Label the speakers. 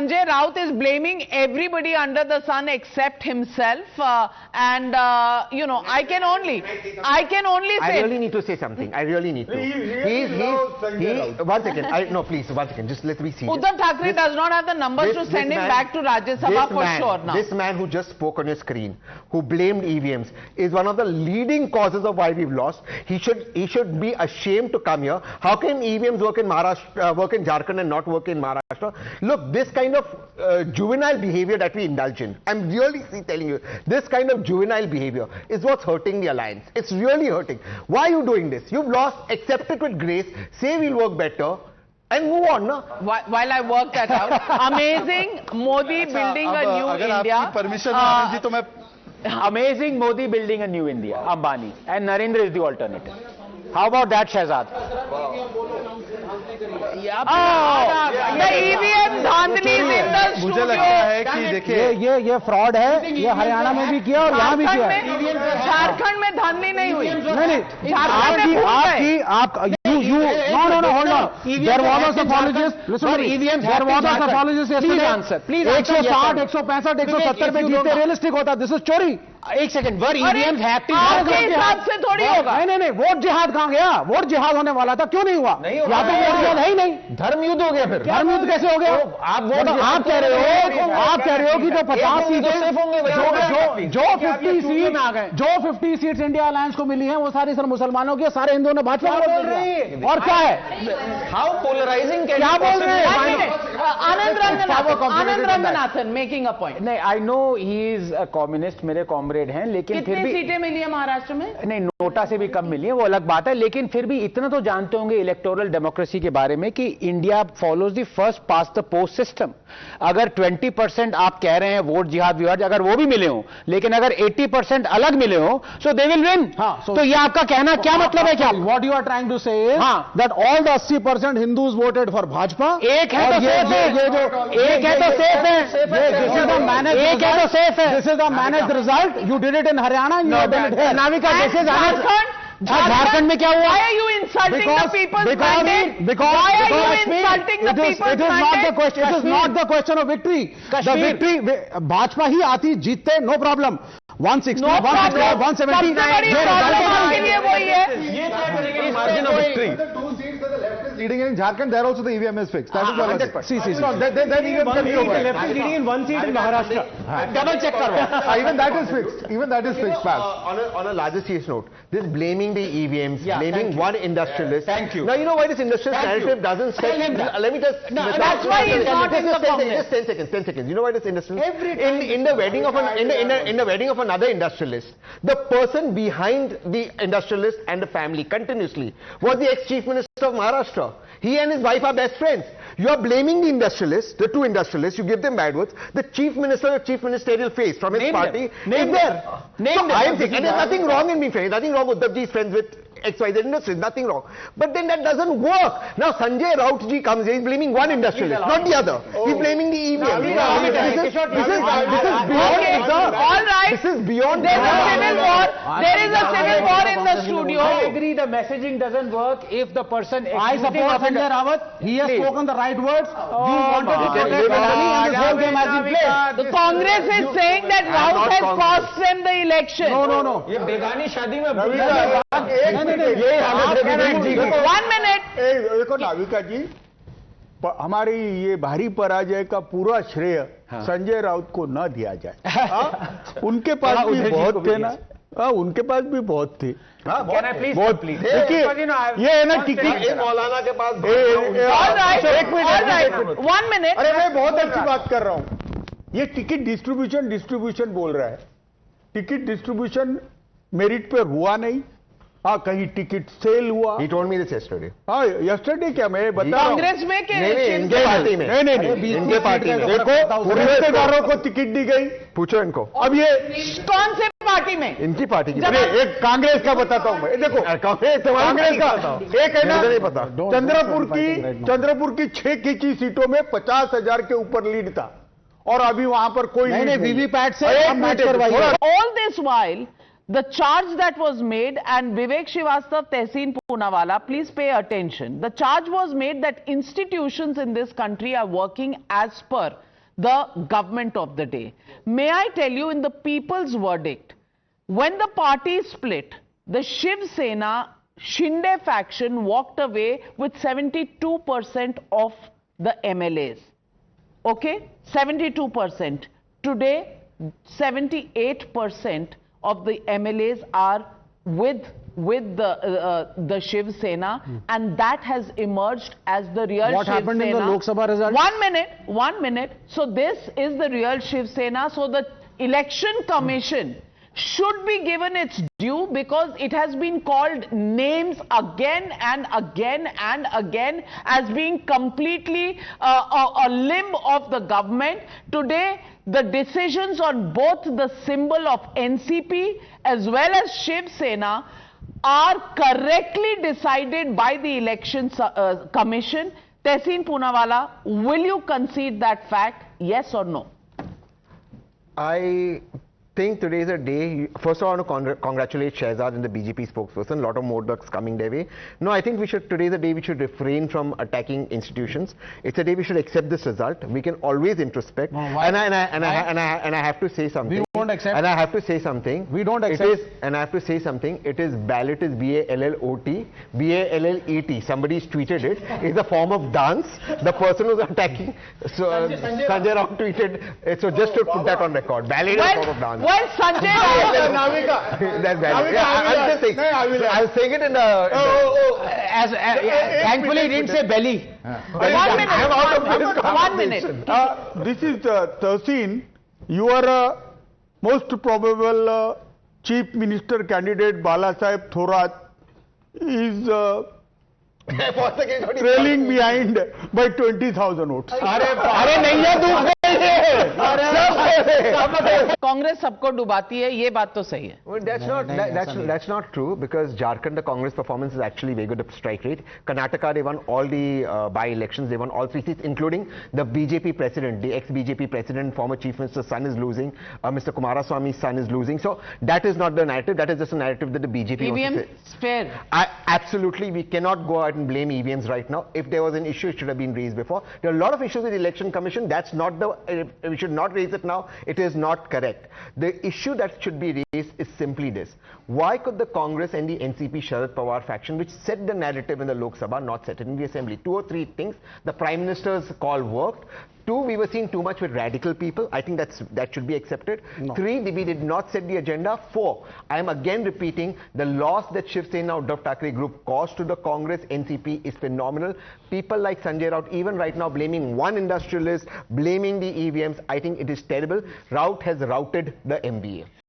Speaker 1: Sanjay Raut is blaming everybody under the sun except himself, and you know, I can only say.
Speaker 2: I really need to say something. I really need to. One second. No, please, one second. Just let me see.
Speaker 1: Uddhav Thackeray does not have the numbers to send him back to Rajya Sabha for sure now.
Speaker 2: This man who just spoke on your screen, who blamed EVMs, is one of the leading causes of why we've lost. He should be ashamed to come here. How can EVMs work in Maharashtra, work in Jharkhand and not work in Maharashtra? Look, this kind of juvenile behavior that we indulge in, I'm really telling you, this kind of juvenile behavior is what's hurting the alliance. It's really hurting. Why are you doing this? You've lost, accept it with grace, say we'll work better, and move on, no?
Speaker 1: While I work that out, amazing Modi building a new India.
Speaker 3: Amazing Modi building a new India, Ambani, and Narendra is the alternative. How about that, Shehzad?
Speaker 1: The EVM धांधली in the studio.
Speaker 4: मुझे लगता है कि देखिए
Speaker 3: ये fraud है, ये हरियाणा में भी किया और यहाँ भी किया।
Speaker 1: झारखंड में धांधली नहीं हुई।
Speaker 3: नहीं, no, hold on. There was a pathologist. Listen to me. There was a pathologist yesterday. Please answer. 160, 165, 170 पे जीतते realistic होता. This is chori. एक second, where EVMs have to
Speaker 1: आपके हिसाब से थोड़ी होगा।
Speaker 3: नहीं, वोट जिहाद कहां गया? वोट जिहाद होने वाला था, क्यों नहीं हुआ? या तो वोट जिहाद है ही नहीं,
Speaker 4: धर्म युद्ध हो गया। फिर
Speaker 3: धर्म युद्ध कैसे हो गया? आप कह रहे हो कि जो 50 सीटें जो 50 सीट आ गए, जो 50 सीट्स इंडिया अलायंस को मिली हैं, वो सारी सर मुसलमानों की, सारे हिंदुओं ने भाजपा को वोट दिया। और क्या है?
Speaker 4: हाउ पोलराइजिंग
Speaker 3: क्या बोल रहे हैं?
Speaker 1: आनंद रंगनाथन मेकिंग अ पॉइंट।
Speaker 3: नहीं, I know he is a communist, मेरे कॉमरेड हैं, लेकिन फिर भी
Speaker 1: सीटें मिली है महाराष्ट्र में?
Speaker 3: नहीं, नोटा से भी कम मिली है, वो अलग बात है, लेकिन फिर भी इतना तो जानते होंगे इलेक्टोरल डेमोक्रेसी के बारे में कि India follows the first past the post system. अगर 20% आप कह रहे हैं वोट जिहाद विवाद, अगर वो भी मिले हो, लेकिन अगर 80% अलग मिले हो, सो दे विल विन। तो ये आपका कहना क्या मतलब है? क्या
Speaker 5: what you are trying to say that all the 80% Hindus voted for Bhajpa.
Speaker 3: एक है तो सेफ है, एक है तो सेफ है,
Speaker 5: दिस इज द मैनेज,
Speaker 3: एक है तो सेफ है,
Speaker 5: this is the manage result. You did it in Haryana, you have done it here.
Speaker 3: Navika, this is Jharkhand में क्या हुआ?
Speaker 1: Why are you insulting the people's mandate?
Speaker 5: Because
Speaker 1: why are you insulting the people's mandate?
Speaker 5: It is not the question. It is not the question of victory. The victory, Bhajpa ही आती, जीतते, no problem. 160, 170, 170.
Speaker 1: सबसे बड़ी problem आपके लिए वही है।
Speaker 4: Margin of victory
Speaker 5: leading in Jharkhand, there also the EVM is fixed. That is what
Speaker 4: 100%.
Speaker 5: See. Then EVM can be over.
Speaker 3: Left is leading in one seat in Maharashtra. Double check karo.
Speaker 5: Even that is fixed. Even that is fixed.
Speaker 2: On a larger serious note, this blaming the EVMs, blaming one industrialist.
Speaker 4: Thank you.
Speaker 2: Now you know why this industrialist narrative doesn't set. Let me just.
Speaker 1: No, that's why he's not in the Congress.
Speaker 2: Just 10 seconds. You know why this industrialist? In the wedding of another industrialist, the person behind the industrialist and the family continuously was the ex-chief minister of Maharashtra. He and his wife are best friends. You are blaming the industrialists, the two industrialists, you give them bad words. The chief minister, the chief ministerial face from his party is there. I am saying, and there's nothing wrong in being friends. Nothing wrong with Uddhavji's friends with XYZ industries, nothing wrong. But then that doesn't work. Now Sanjay Raut ji comes here, he's blaming one industrialist, not the other. He's blaming the EVM. This is beyond.
Speaker 1: All right.
Speaker 2: This is beyond.
Speaker 1: There is a civil war. There is a civil war in the studio.
Speaker 3: I agree, the messaging doesn't work if the person.
Speaker 5: I support Sanjay Rawat. He has spoken the right words. We wanted to protect Adani and this whole game has been played.
Speaker 1: The Congress is saying that Raut has cost them the election.
Speaker 5: No.
Speaker 4: ये बेगानी शादी में
Speaker 1: 1 minute.
Speaker 6: देखो नाविका जी, हमारी ये भारी पराजय का पूरा श्रेय संजय राउत को न दिया जाए। उनके पास भी बहुत थे ना, उनके पास भी बहुत थे। बहुत देखिए, ये है ना टिकट
Speaker 2: मौलाना के पास।
Speaker 6: एक मिनट,
Speaker 1: 1 minute.
Speaker 6: अरे मैं बहुत अच्छी बात कर रहा हूं। ये टिकट डिस्ट्रीब्यूशन बोल रहा है। टिकट डिस्ट्रीब्यूशन मेरिट पे हुआ नहीं। हाँ, कहीं टिकट सेल हुआ।
Speaker 2: He told me this yesterday.
Speaker 6: हाँ, yesterday क्या मैं बता रहा हूँ।
Speaker 1: कांग्रेस में के
Speaker 2: इनके पार्टी में।
Speaker 6: नहीं, इनके पार्टी में। देखो, रिश्तेदारों को टिकट दी गई।
Speaker 2: पूछो इनको।
Speaker 6: अब ये
Speaker 1: कौन से पार्टी में?
Speaker 2: इनकी पार्टी की।
Speaker 6: एक कांग्रेस का बताता हूँ मैं। देखो, कांग्रेस का एक है ना,
Speaker 2: नहीं पता।
Speaker 6: चंद्रपुर की 6 खींची सीटों में 50,000 के ऊपर लीड था, और अभी वहां पर कोई
Speaker 5: नहीं, वीवीपैट से
Speaker 1: All this while, the charge that was made, and Vivek Srivastava, Tehseen Poonawalla, please pay attention. The charge was made that institutions in this country are working as per the government of the day. May I tell you, in the people's verdict, when the party split, the Shiv Sena Shinde faction walked away with 72% of the MLAs. Okay? 72%. Today, 78% of the MLAs are with the Shiv Sena, and that has emerged as the real
Speaker 5: What
Speaker 1: Shiv
Speaker 5: happened in
Speaker 1: Sena.
Speaker 5: the Lok Sabha result?
Speaker 1: 1 minute. So this is the real Shiv Sena. So the election commission should be given its due, because it has been called names again and again and again as being completely a limb of the government. Today, the decisions on both the symbol of NCP as well as Shiv Sena are correctly decided by the election commission. Tehseen Poonawalla, will you concede that fact, yes or no?
Speaker 2: I think today is a day. First of all, I want to congratulate Shehzad and the BJP spokesperson. A lot of more work's coming their way. No, I think today is a day we should refrain from attacking institutions. It's a day we should accept this result. We can always introspect. And I have to say something.
Speaker 5: We won't accept.
Speaker 2: And I have to say something.
Speaker 5: We don't accept.
Speaker 2: And I have to say something. It is ballot is B-A-L-L-O-T, B-A-L-L-E-T. Somebody's tweeted it. It's a form of dance. The person who's attacking. So Sanjay Rao tweeted. So just to put that on record. Ballot is a form of dance.
Speaker 1: Well, Sanjay Rao,
Speaker 2: That's valid. I'm just saying. I was saying it in the.
Speaker 3: Thankfully, he didn't say belly.
Speaker 1: 1 minute.
Speaker 2: I'm out of this
Speaker 1: 1 minute.
Speaker 6: This is Tehseen. You are a most probable Chief Minister candidate. Bala Saheb Thorat is trailing behind by 20,000 votes.
Speaker 1: Congress सबको डुबाती है, ये बात तो सही है.
Speaker 2: Well, that's not true, because Jharkhand, the Congress performance is actually very good at strike rate. Karnataka, they won all the by-elections, they won all 3 seats, including the BJP president, the ex-BJP president, former Chief Minister's son is losing, Mr. Kumaraswamy's son is losing. So that is not the narrative, that is just a narrative that the BJP wants to say.
Speaker 1: EVM fair.
Speaker 2: Absolutely, we cannot go out and blame EVMs right now. If there was an issue, it should have been raised before. There are a lot of issues with the election commission. That's not we should not raise it now. It is not correct. The issue that should be raised is simply this. Why could the Congress and the NCP Sharad Pawar faction, which set the narrative in the Lok Sabha, not set it in the Assembly? 2 or 3 things. The Prime Minister's call worked. 2, we were seeing too much with radical people. I think that should be accepted. No. 3, we did not set the agenda. 4, I am again repeating, the loss that Shiv Sena Uddhav Thackeray group caused to the Congress NCP is phenomenal. People like Sanjay Raut, even right now, blaming one industrialist, blaming the EVMs, I think it is terrible. Raut has routed the MBA.